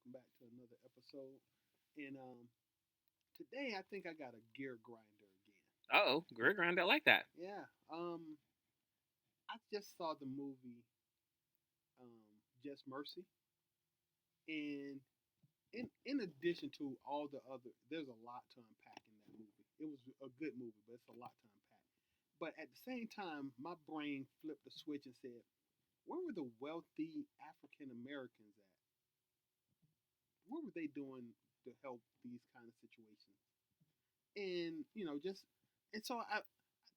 welcome back to another episode. And today I think I got a gear grinder again. Oh, great grind. I like that. Yeah. I just saw the movie Just Mercy, and in addition to all the other, there's a lot to unpack in that movie. It was a good movie, but it's a lot to unpack. But at the same time, my brain flipped the switch and said, where were the wealthy African Americans at? What were they doing to help these kind of situations? And just and so I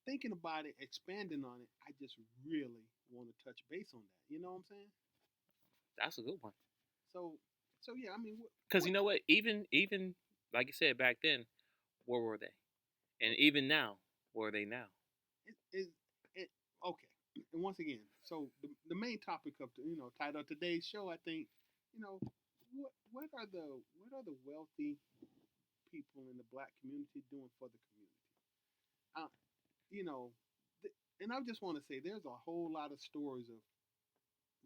thinking about it, expanding on it, I just really want to touch base on that. You know what I'm saying? That's a good one. So so yeah, I mean, Because you know what? Even like you said back then, where were they? And even now, where are they now? is it okay? And once again, so the main topic of title of today's show, I think, you know, what are the wealthy people in the black community doing for the community? Uh, you know, and I just want to say there's a whole lot of stories of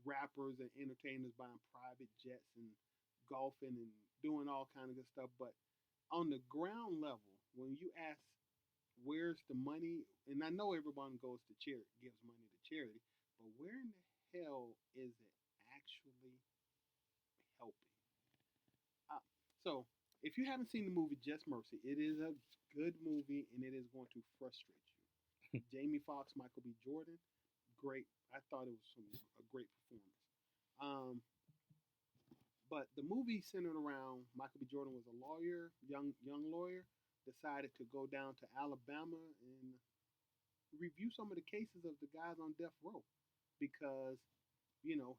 rappers and entertainers buying private jets and golfing and doing all kind of good stuff. But on the ground level, when you ask where's the money, and I know everyone goes to charity, gives money to charity, but where in the hell is it actually helping? So if you haven't seen the movie Just Mercy, it is a good movie and it is going to frustrate you. Jamie Foxx, Michael B. Jordan, great. I thought it was a great performance. Um, but the movie centered around Michael B. Jordan was a lawyer, young lawyer, decided to go down to Alabama and review some of the cases of the guys on death row because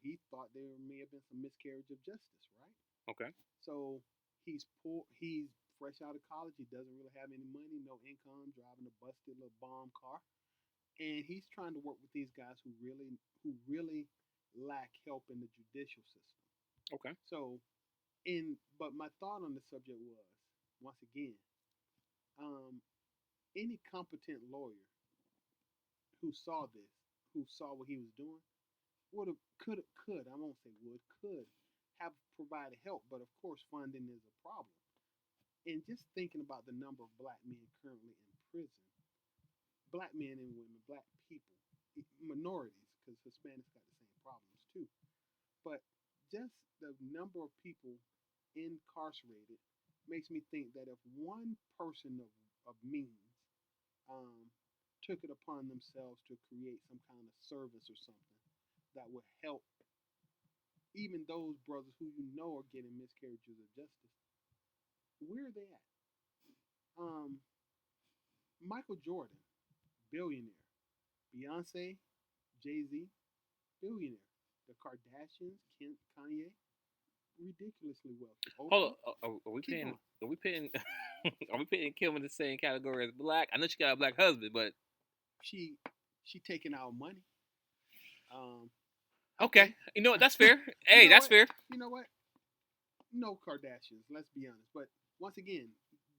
he thought there may have been some miscarriage of justice, right? Okay. So he's poor. He's fresh out of college. He doesn't really have any money, no income, driving a busted little bomb car, and he's trying to work with these guys who really lack help in the judicial system. Okay. So, in but my thought on the subject was, once again, um, any competent lawyer who saw this, who saw what he was doing, would have could I won't say would could have provided help, but of course funding is a problem. And just thinking about the number of black men currently in prison, black men and women, black people, minorities, because Hispanics got the same problems too. But just the number of people incarcerated makes me think that if one person of means um, took it upon themselves to create some kind of service or something that would help even those brothers who are getting miscarriages of justice, where are they at? Um, Michael Jordan, billionaire. Beyonce, Jay Z, billionaire. The Kardashians, Kanye, ridiculously wealthy. Hold Oprah, on. Are we keep paying? going. Are we paying? Are we putting Kim in the same category as black? I know she got a black husband, but She she taking our money. Um, okay. okay. You know what? That's fair. you Hey, know that's what? fair. You know what? No Kardashians. Let's be honest. But once again,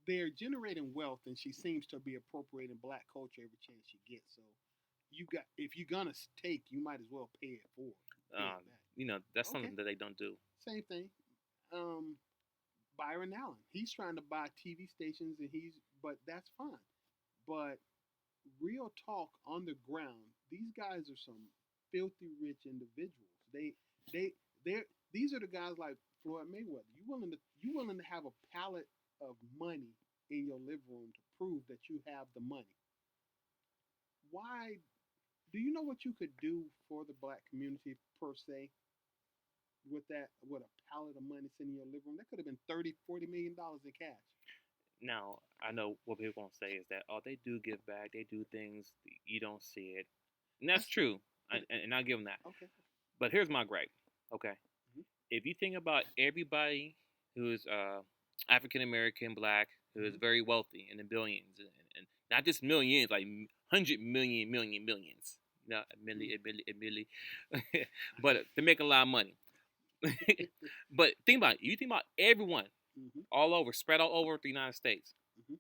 they're generating wealth, and she seems to be appropriating black culture every chance she gets. So if you're gonna take, you might as well pay it forward. Pay it back. That's Okay. something that they don't do. Same thing. Um, Byron Allen. He's trying to buy TV stations, and but that's fine. But real talk on the ground, these guys are some filthy rich individuals. They they these are the guys like Floyd Mayweather. You willing to have a pallet of money in your living room to prove that you have the money. Why do you know what you could do for the black community per se with a pallet of money sitting in your living room? That could have been 30, $40 million in cash. Now, I know what people gonna say is that oh, they do give back. They do things you don't see it, and that's That's true. true. And I'll give them that. Okay. But here's my gripe. Okay, Mhm. if you think about everybody who is African American, black, who is Mhm. very wealthy in the billions, and not just millions, like 100 million, millions. You know, Mhm. a milli, but they make a lot of money. But think about it. You think about everyone Mhm. all over, spread all over the United States. Mhm.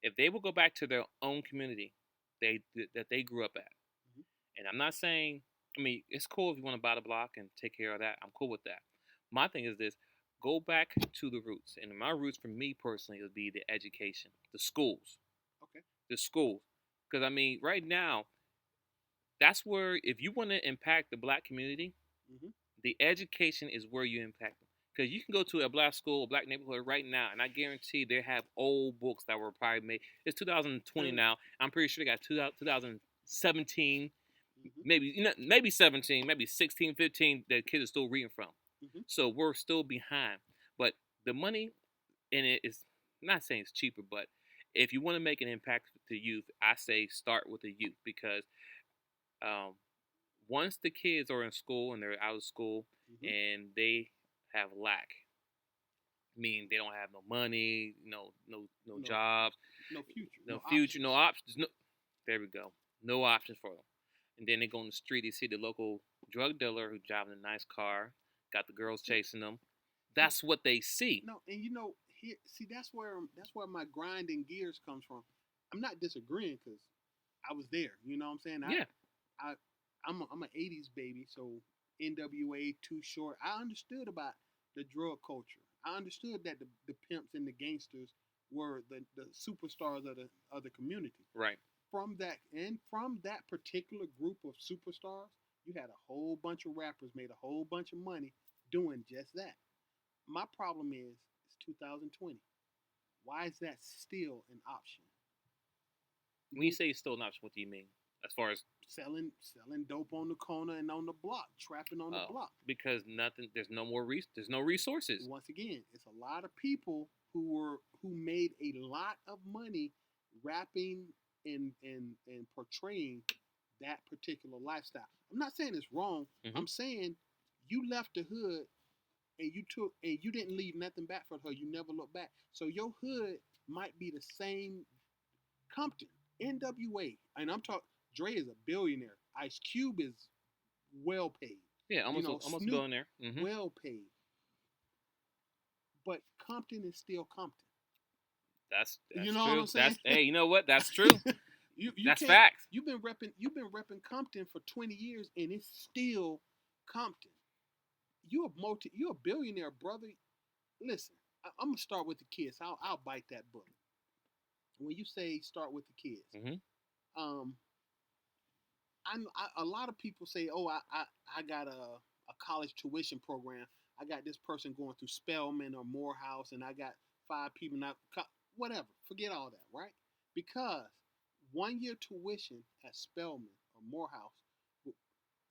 If they will go back to their own community they that they grew up at, Mhm. and I'm not saying, I mean, it's cool if you want to buy the block and take care of that. I'm cool with that. My thing is this: Go back to the roots, and my roots for me personally would be the education, the schools, Okay. the schools. Because I mean, right now, that's where if you want to impact the black community, Hmm. the education is where you impact them. Because you can go to a black school, a black neighborhood right now, and I guarantee they have old books that were probably made. It's 2020 now. I'm pretty sure they got 2017, Hmm. maybe maybe 17, maybe 16, 15 that kids are still reading from. Hmm. So we're still behind. But the money in it is I'm not saying it's cheaper, but if you want to make an impact to youth, I say start with the youth because um, once the kids are in school and they're out of school Hmm. and they have lack, meaning they don't have no money, no No, jobs, no future, no no future, no options. options. No, there we go. No options for them. And then they go on the street, they see the local drug dealer who's driving a nice car, got the girls See, chasing them. see, That's what they see. no, and here, see, that's where my grinding gears comes from. I'm not disagreeing because I was there. You know what I'm saying? Yeah, I, I'm an '80s baby, so NWA, Too Short. I understood about the drug culture. I understood that the pimps and the gangsters were the superstars of the community. right. From that particular group of superstars, you had a whole bunch of rappers made a whole bunch of money doing just that. My problem is it's 2020. Why is that still an option? When you You say still an option, what do you mean? As far as selling dope on the corner and on the block, trapping on the oh, block. because nothing, there's no more there's no resources. Once again, it's a lot of people who made a lot of money rapping and portraying that particular lifestyle. I'm not saying it's wrong. Hmm. I'm saying you left the hood and you didn't leave nothing back for the hood. You never look back. So your hood might be the same. Compton, NWA, and I'm talking. Dre is a billionaire. Ice Cube is well paid. Yeah, almost a Snoop billionaire. Hmm. well paid. But Compton is still Compton. You That's know what true. I'm saying? That's hey, you know what? That's true. you That's can't. facts. You've been repping Compton for 20 years, and it's still Compton. You're a billionaire, brother. Listen, I'm gonna start with the kids. I'll bite that bullet. When you say start with the kids, Hmm. um, a lot of people say, "Oh, I got a college tuition program. I got this person going through Spelman or Morehouse, and I got five people now. Whatever, forget all that, right? Because 1 year tuition at Spelman or Morehouse,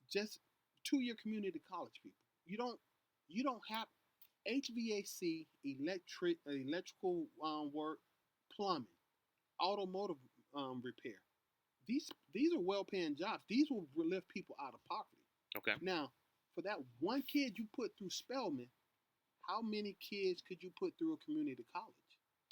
just 2 year community college people. You don't have HVAC, electrical work, plumbing, automotive repair. These are well paying jobs. These will lift people out of poverty. Okay, Now, for that one kid you put through Spelman, how many kids could you put through a community college?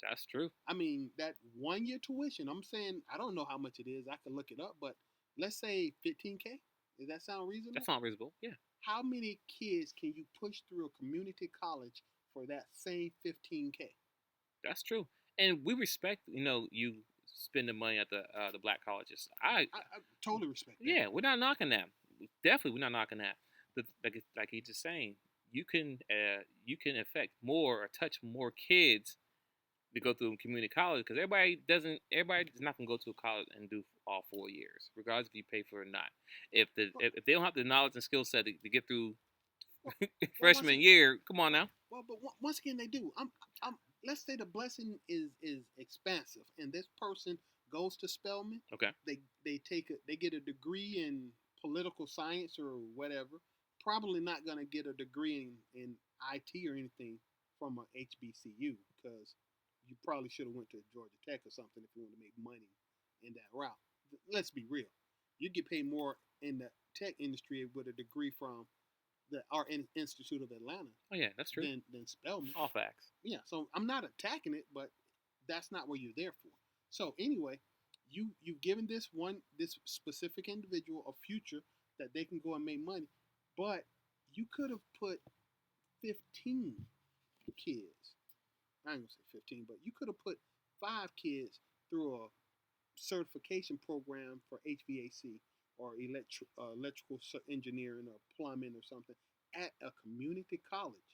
that's true. I mean, that 1 year tuition, I'm saying, I don't know how much it is. I could look it up, but let's say 15K. Does that sound reasonable? That's not reasonable. Yeah, How many kids can you push through a community college for that same 15K? that's true. And we respect, you spending money at the black colleges. I totally respect that. Yeah, we're not knocking that. Definitely, we're not knocking that. Like he's just saying, you can affect more or touch more kids to go through community college because everybody is not gonna go to college and do all 4 years, regardless if you pay for it or not. Well, If they don't have the knowledge and skill set to get through well, well once freshman year, come on now. Well, but once again, they do. I'm. Let's say the blessing is expansive, and this person goes to Spelman. Okay, They get a degree in political science or whatever. Probably not gonna get a degree in IT or anything from a HBCU because you probably should have went to Georgia Tech or something if you want to make money in that route. Let's be real. You get paid more in the tech industry with a degree from the Art Institute of Atlanta oh yeah, that's true. than Spelman. All facts. Yeah, so I'm not attacking it, but that's not what you're there for. So anyway, you've given this specific individual a future that they can go and make money, but you could have put 15 kids. I ain't gonna say 15, but you could have put 5 kids through a certification program for HVAC or electrical engineering or plumbing or something at a community college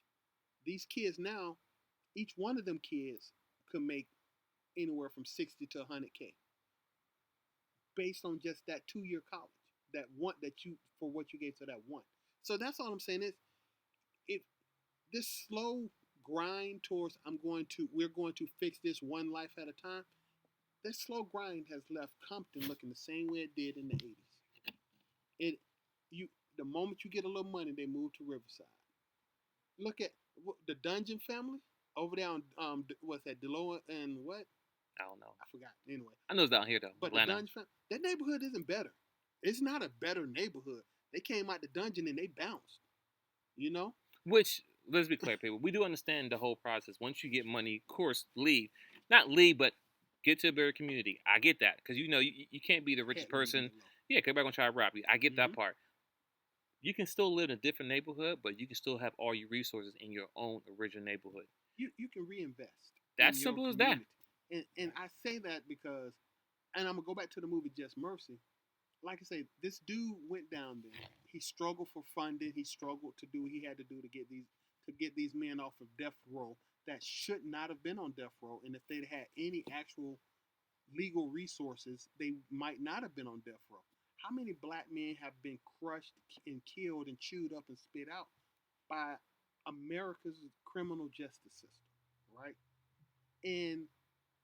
These kids now, each one of them kids could make anywhere from 60 to 100K based on just that 2 year college, that one that you for what you gave to that one. So that's all I'm saying is it this slow grind towards we're going to fix this one life at a time. That slow grind has left Compton looking the same way it did in the 80s. It you the moment you get a little money, they move to Riverside. Look at the Dungeon family over there on what's that, Deloa and what? I don't know. I forgot. Anyway, I know it's down here though. but Atlanta. the Dungeon family, that neighborhood isn't better. It's not a better neighborhood. They came out the dungeon and they bounced. You know. Which, let's be clear, people. We do understand the whole process. Once you get money, of course, leave. Not leave, but get to a better community. I get that. Because, you can't be the richest person. Yeah, because everybody's going to try to rob you. I get that part. You can still live in a different neighborhood, but you can still have all your resources in your own original neighborhood. You can reinvest. That's simple as that. And I say that because, and I'm going to go back to the movie Just Mercy. Like I say, this dude went down there. He struggled for funding. He struggled to do what he had to do to get these men off of death row that should not have been on death row. And if they'd had any actual legal resources, they might not have been on death row. How many black men have been crushed and killed and chewed up and spit out by America's criminal justice system, right? And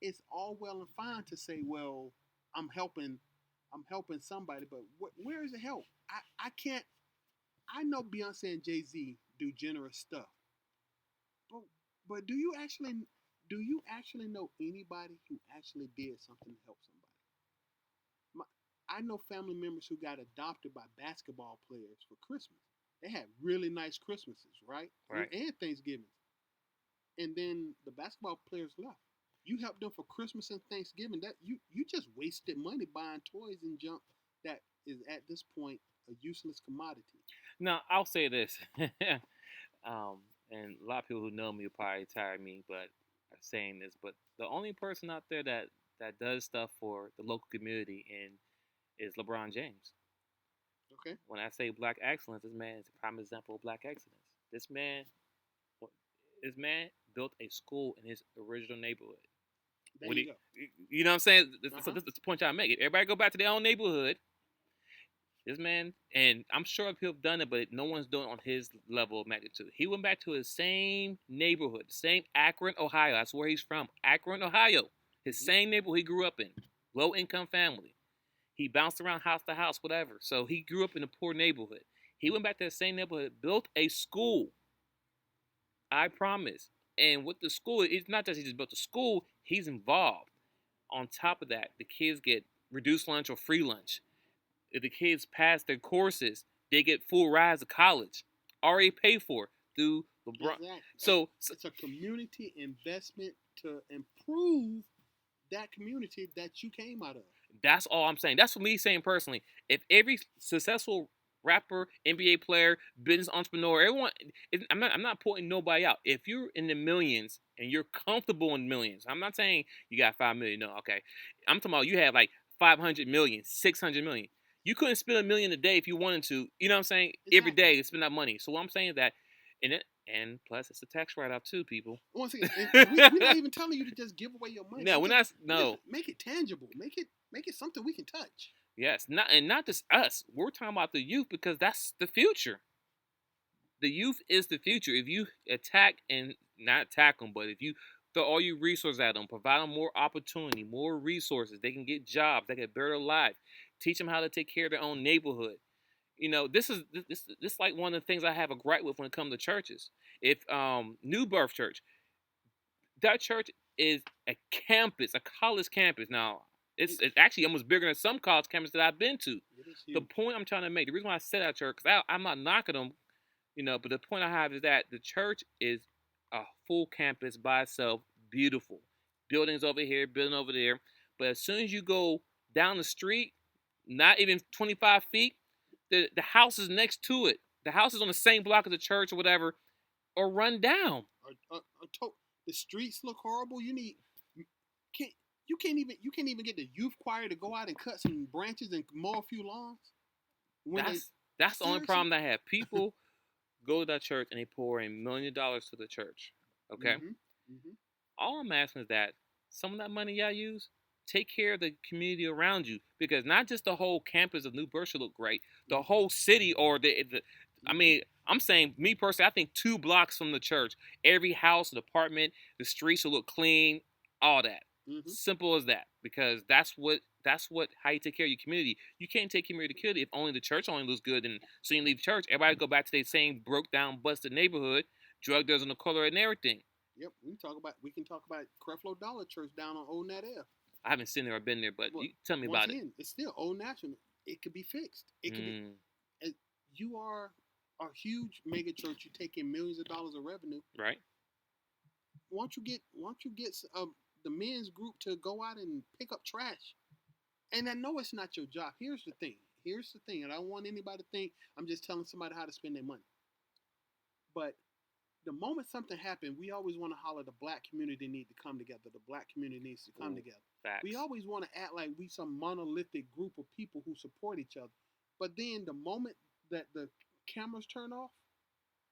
it's all well and fine to say, well, I'm helping somebody, but where is the help? I can't. I know Beyonce and Jay-Z do generous stuff, but do you actually know anybody who actually did something to help somebody? I know family members who got adopted by basketball players for Christmas. They had really nice Christmases, right? And Thanksgiving, and then the basketball players left. You helped them for Christmas and Thanksgiving. That you just wasted money buying toys and junk that is at this point a useless commodity. Now, I'll say this, and a lot of people who know me will probably tire me, but saying this, but the only person out there that does stuff for the local community is LeBron James. Okay. When I say black excellence, this man is a prime example of black excellence. This man built a school in his original neighborhood. There you go. You know what I'm saying? That's the point I make. Everybody go back to their own neighborhood. This man, and I'm sure people have done it, but no one's doing it on his level of magnitude. He went back to his same neighborhood, same Akron, Ohio. That's where he's from. Akron, Ohio. His same neighborhood he grew up in. Low income family. He bounced around house to house, whatever. So he grew up in a poor neighborhood. He went back to the same neighborhood, built a school. I promise. And with the school, it's not just he just built a school, he's involved. On top of that, the kids get reduced lunch or free lunch. If the kids pass their courses, they get full rides to college. Already paid for through LeBron. Exactly. So it's a community investment to improve that community that you came out of. That's all I'm saying. That's for me saying personally. If every successful rapper, NBA player, business entrepreneur, everyone, I'm not pointing nobody out. If you're in the millions and you're comfortable in millions, I'm not saying you got 5 million. No, okay. I'm talking about you have like 500 million, 600 million. You couldn't spend $1 million a day if you wanted to. You know what I'm saying? Exactly. Every day to spend that money. So what I'm saying is that, and plus it's a tax write-off too, people. Once again, we're not even telling you to just give away your money. No, we're not. No. Make it tangible. Make it something we can touch. Yes, not just us. We're talking about the youth because that's the future. The youth is the future. If you not attack them, but if you throw all your resources at them, provide them more opportunity, more resources, they can get jobs, they can better their life, teach them how to take care of their own neighborhood. This is like one of the things I have a gripe with when it comes to churches. If New Birth Church, that church is a campus, a college campus. Now, it's actually almost bigger than some college campuses that I've been to. The point I'm trying to make, the reason why I said that church, because I'm not knocking them, but the point I have is that the church is a full campus by itself, beautiful. Buildings over here, building over there. But as soon as you go down the street, not even 25 feet, the house is next to it. The house is on the same block as the church or whatever, or run down. The streets look horrible. You can't even get the youth choir to go out and cut some branches and mow a few lawns. That's the only problem I have. People go to that church and they pour in millions of dollars to the church. Okay? Mm-hmm. Mm-hmm. All I'm asking is that some of that money y'all use, take care of the community around you, because not just the whole campus of New Birth should look great, the whole city or the I mean, I'm saying, me personally, I think 2 blocks from the church, every house, apartment, the streets should look clean, all that. Mm-hmm. Simple as that, because that's what how you take care of your community. You can't take care of your community if only the church only looks good, and so you leave church, everybody go back to their same broke down, busted neighborhood, drug dealers in the color and everything. Yep. We can talk about Creflo Dollar Church down on Old Nat F. I haven't seen it or been there, but Well, you tell me once about again, it's still Old National. It could be fixed. It could be. it. You are a huge mega church. You take in millions of dollars of revenue. Right? Once you get the men's group to go out and pick up trash, and I know it's not your job. Here's the thing. And I don't want anybody to think I'm just telling somebody how to spend their money. But the moment something happened, we always want to holler the black community need to come together. The black community needs to come together. Facts. We always want to act like we some monolithic group of people who support each other. But then the moment that the cameras turn off,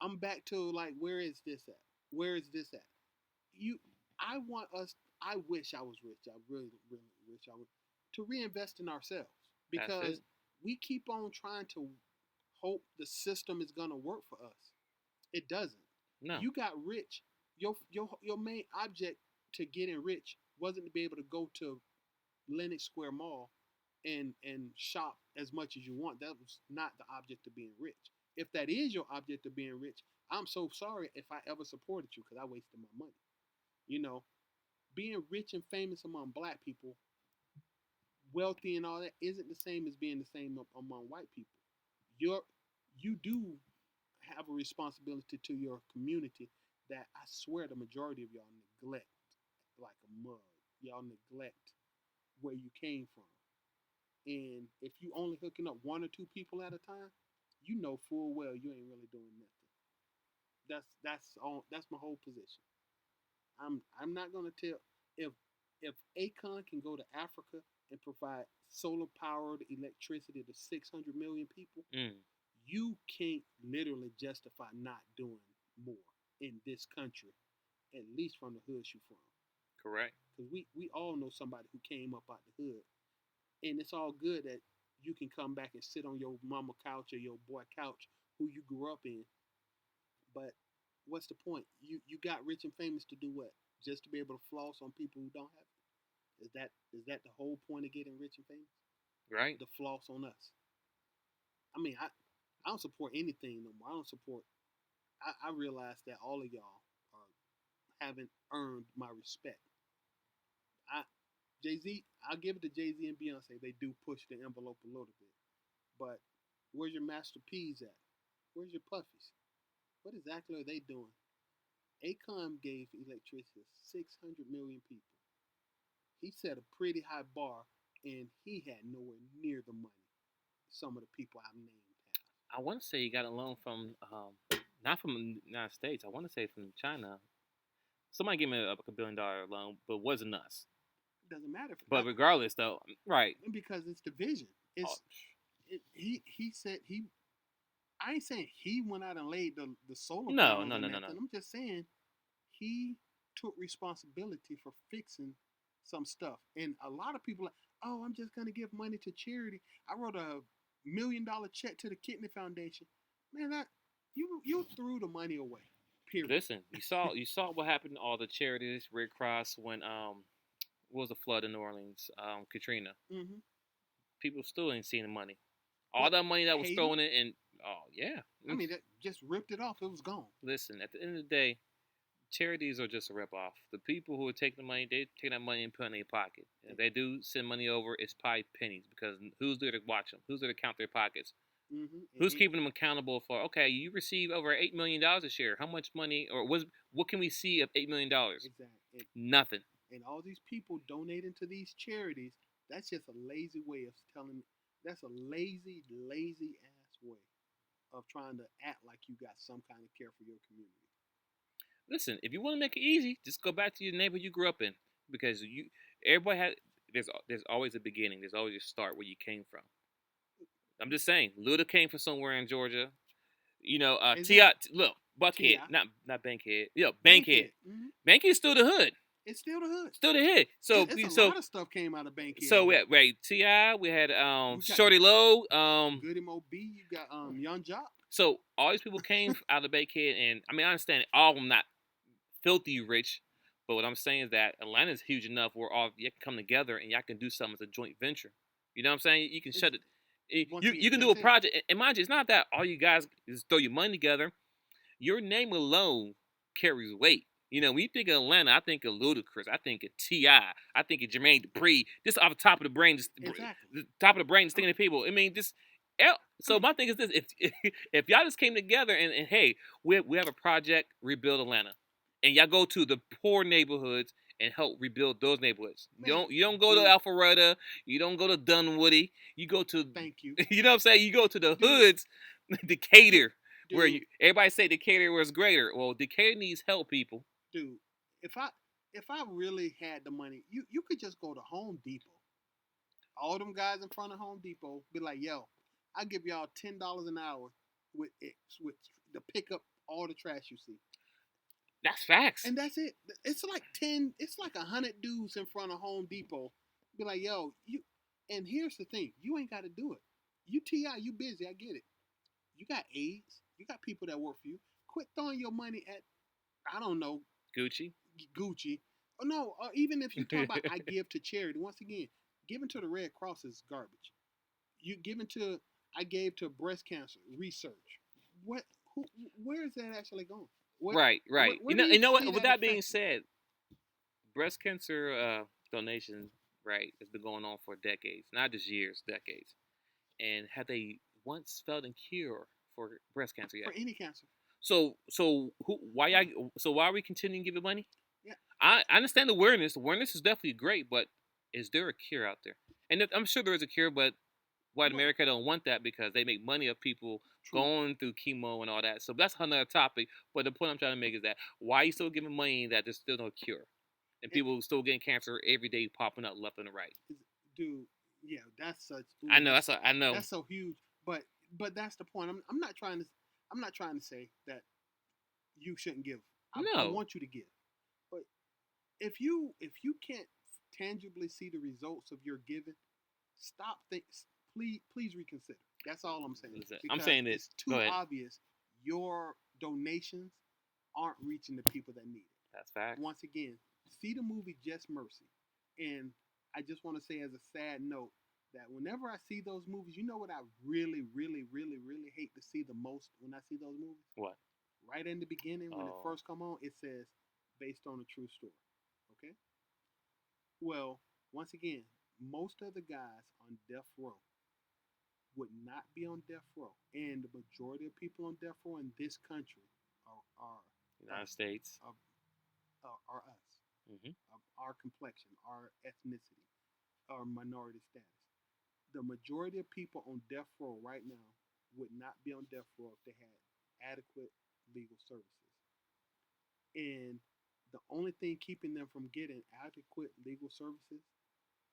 I'm back to like, where is this at? Where is this at? I wish I was rich. I really, really wish I would, to reinvest in ourselves, because we keep on trying to hope the system is gonna work for us. It doesn't. No. You got rich. Your main object to getting rich wasn't to be able to go to Lenox Square Mall and shop as much as you want. That was not the object of being rich. If that is your object of being rich, I'm so sorry if I ever supported you, because I wasted my money. You know, being rich and famous among black people, wealthy and all that, isn't the same as being the same among white people. You do have a responsibility to your community that I swear the majority of y'all neglect like a mug. Y'all neglect where you came from. And if you only hooking up 1 or 2 people at a time, you know full well you ain't really doing nothing. That's my whole position. I'm not gonna tell if Akon can go to Africa and provide solar powered electricity to 600 million people, you can't literally justify not doing more in this country, at least from the hood you from. Correct. Because we all know somebody who came up out the hood, and it's all good that you can come back and sit on your mama couch or your boy couch who you grew up in. But what's the point? You got rich and famous to do what? Just to be able to floss on people who don't have it? Is that the whole point of getting rich and famous? Right. The floss on us. I mean, I don't support anything no more. I don't support. I realize that all of y'all haven't earned my respect. Jay-Z, I'll give it to Jay-Z and Beyonce. They do push the envelope a little bit. But where's your Master P's at? Where's your Puffies? What exactly are they doing? Akon gave electricity to 600 million people. He set a pretty high bar, and he had nowhere near the money some of the people I've named have. I want to say he got a loan from, not from the United States. I want to say from China. Somebody gave me a $1 billion loan, but it wasn't us. It doesn't matter. But regardless, though, right? Because it's division. He said he. I ain't saying he went out and laid the solar. No. I'm just saying he took responsibility for fixing some stuff. And a lot of people are like, oh, I'm just gonna give money to charity. I wrote a $1 million check to the Kidney Foundation. Man, that you threw the money away. Period. Listen, you saw what happened to all the charities, Red Cross, when what was the flood in New Orleans, Katrina. Mm-hmm. People still ain't seeing the money. All that money that was thrown in, and yeah. I mean, that just ripped it off. It was gone. Listen, at the end of the day, charities are just a ripoff. The people who are taking the money, they take that money and put it in their pocket. If they do send money over, it's probably pennies, because who's there to watch them? Who's there to count their pockets? Mm-hmm. Who's keeping them accountable for? Okay, you received over $8 million this year. How much money, or what can we see of $8 million? Exactly. Nothing. And all these people donating to these charities, that's just a lazy way of telling. That's a lazy ass way of trying to act like you got some kind of care for your community. Listen, if you want to make it easy, just go back to your neighborhood you grew up in, because everybody had. There's always a beginning. There's always a start where you came from. I'm just saying, Luda came from somewhere in Georgia. You know, Ti. Exactly. Look, Buckhead, T.I. not Bankhead. Yeah, Bankhead. Bankhead. Mm-hmm. Bankhead's still the hood. It's still the hood. Still the hood. It's a lot of stuff came out of Bankhead. We had Ti. We had We got Shorty Low. Goody Mo B. You got Young Jock. So all these people came out of Bankhead, and I mean I understand all of them not filthy rich, but what I'm saying is that Atlanta's huge enough where all you can come together and y'all can do something as a joint venture. You know what I'm saying? You can shut it. You can do a project, and mind you, it's not that all you guys just throw your money together. Your name alone carries weight. You know, when you think of Atlanta, I think of Ludacris, I think of T.I., I think of Jermaine Dupri. Just off the top of the brain, the top of the brain, just thinking of people. I mean, just so my thing is this: if y'all just came together and hey, we have a project, rebuild Atlanta, and y'all go to the poor neighborhoods and help rebuild those neighborhoods. You don't go to Alpharetta, you don't go to Dunwoody, you go to you know what I'm saying? You go to the hoods, Decatur, where everybody say Decatur was greater. Well, Decatur needs help, people. Dude, if I really had the money, you could just go to Home Depot. All them guys in front of Home Depot be like, yo, I give y'all $10 an hour with to pick up all the trash you see. That's facts. And that's it. It's like 100 dudes in front of Home Depot. Be like, yo, you. And here's the thing: you ain't got to do it. You T.I., you busy. I get it. You got aides. You got people that work for you. Quit throwing your money at, I don't know, Gucci. Oh no, even if you talk about I give to charity. Once again, giving to the Red Cross is garbage. I gave to breast cancer research. Where is that actually going? Right. Where you know what? With that being said, breast cancer donation, right, has been going on for decades, not just years, decades. And have they once felt a cure for breast cancer yet? For any cancer. So why are we continuing giving money? Yeah. I understand the awareness. Awareness is definitely great, but is there a cure out there? And I'm sure there is a cure, but white America don't want that because they make money of people going through chemo and all that. So that's another topic. But the point I'm trying to make is that why are you still giving money that there's still no cure? And people still getting cancer every day popping up left and right. Dude, yeah, that's such. I know. I know. That's so huge. But that's the point. I'm not trying to say that you shouldn't give. I want you to give. But if you can't tangibly see the results of your giving, stop. Please reconsider. That's all I'm saying. I'm saying this. It's too obvious. Your donations aren't reaching the people that need it. That's fact. Once again, see the movie Just Mercy, and I just want to say as a sad note that whenever I see those movies, you know what I really, really, really, really hate to see the most when I see those movies? What? Right in the beginning when it first come on, it says based on a true story. Okay? Well, once again, most of the guys on death row would not be on death row, and the majority of people on death row in this country are United States are us, our complexion, our ethnicity, our minority status. The majority of people on death row right now would not be on death row if they had adequate legal services. And the only thing keeping them from getting adequate legal services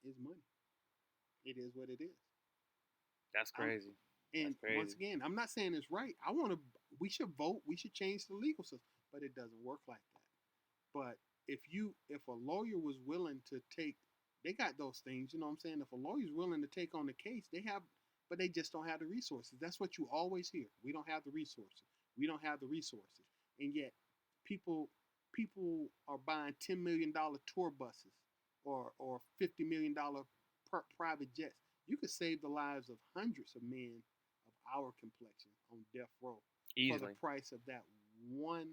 is money. It is what it is. That's crazy. Once again, I'm not saying it's right. We should vote. We should change the legal system, but it doesn't work like that. But if a lawyer was willing to take, they got those things. You know what I'm saying? If a lawyer's willing to take on the case, but they just don't have the resources. That's what you always hear. We don't have the resources. We don't have the resources, and yet people are buying $10 million tour buses or $50 million private jets. You could save the lives of hundreds of men of our complexion on death row easily for the price of that one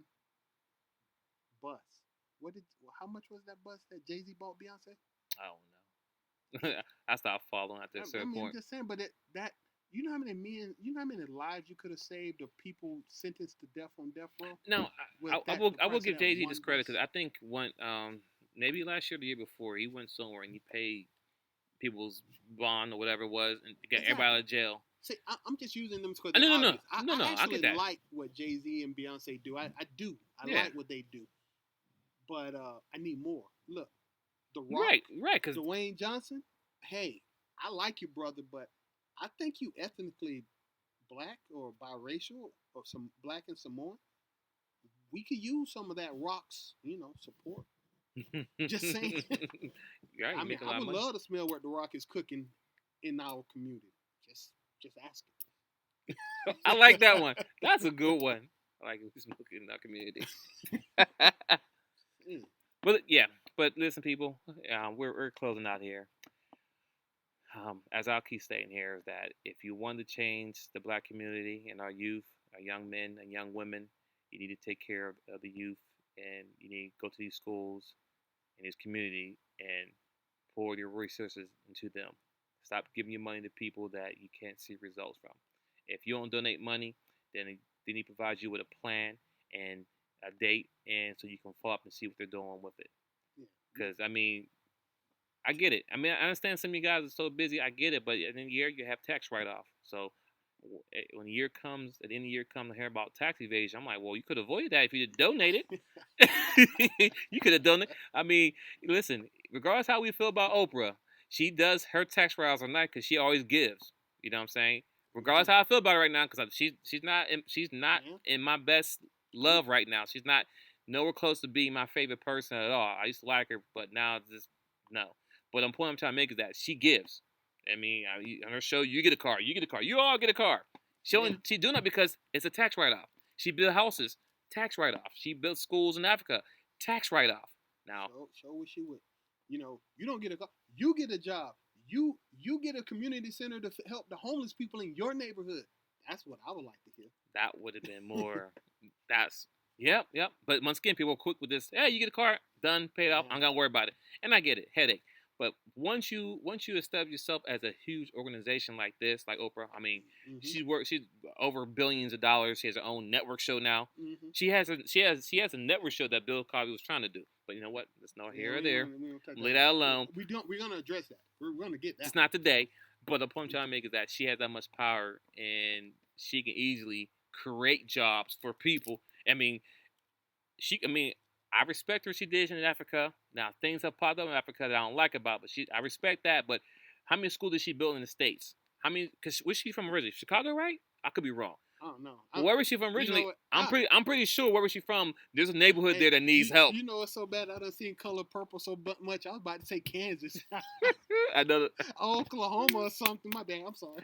bus. How much was that bus that Jay-Z bought Beyonce? I don't know. I stopped following at that certain point. I'm just saying, but you know how many lives you could have saved of people sentenced to death on death row? No, I will give Jay-Z this credit because I think maybe last year or the year before he went somewhere and he paid people's bond or whatever it was and get everybody out of jail. See, I'm just using them because no. I actually get that. like what Jay-Z and Beyonce do. I do. I like what they do. But I need more. Look, The Rock, right, because Dwayne Johnson. Hey, I like you, brother, but I think you ethnically black or biracial. or some Black and Samoan, we could use some of that Rock's, support. Just saying. Right, I mean, I would love to smell what the Rock is cooking in our community. Just ask it. I like that one. That's a good one. I like who's smoking in our community. But yeah, but listen, people, we're closing out here. As I'll keep stating here, is that if you want to change the Black community and our youth, our young men and young women, you need to take care of the youth, and you need to go to these schools and this community and pour your resources into them. Stop giving your money to people that you can't see results from. If you don't donate money, then he provides you with a plan and a date, and so you can follow up and see what they're doing with it. Because I mean, I get it. I mean, I understand some of you guys are so busy. I get it, but at the end of the year, you have tax write-off. So when the year comes, at the end of the year comes, I hear about tax evasion. I'm like, well, you could have avoided that if you donated. You could have done it. I mean, listen, regardless how we feel about Oprah, she does her tax write-offs are nice because she always gives. You know what I'm saying? Regardless how I feel about her right now, because she's not in my best love right now. She's not nowhere close to being my favorite person at all. I used to like her, but now it's just no. But the point I'm trying to make is that she gives. I mean, on her show, you get a car, you all get a car. She's doing that because it's a tax write-off. She built houses, tax write-off. She built schools in Africa, tax write-off. Now, show what she would. You don't get a car, you get a job. You get a community center to help the homeless people in your neighborhood. That's what I would like to hear. That would have been more. Yep. But once again, people are quick with this. Hey, you get a car, done, paid off. I'm gonna worry about it, and I get it, headache. But once you establish yourself as a huge organization like this, like Oprah, I mean, she's over billions of dollars. She has her own network show now. She has a network show that Bill Cosby was trying to do. But you know what? It's not here or there. Lay that alone. We're gonna address that. We're gonna get that. It's not today. But the point I'm trying to make is that she has that much power, and she can easily create jobs for people. I mean, I respect what she did in Africa. Now, things have popped up in Africa that I don't like about, but I respect that. But how many schools did she build in the States? How many? Because where's she from originally? Chicago, right? I could be wrong. I don't know. Well, where was she from originally? I'm pretty sure where was she from. There's a neighborhood there that needs help. You know, it's so bad I done seen color purple so much. I was about to say Kansas. I know. Oklahoma or something. My bad. I'm sorry.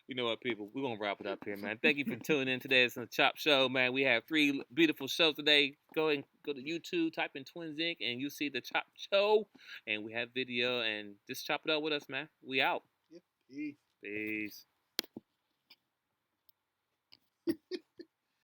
You know what, people? We're going to wrap it up here, man. Thank you for tuning in today. It's the Chop Show, man. We have 3 beautiful shows today. Go to YouTube, type in Twinsinc, and you see the Chop Show. And we have video, and just chop it up with us, man. We out. Yep. Peace. Peace.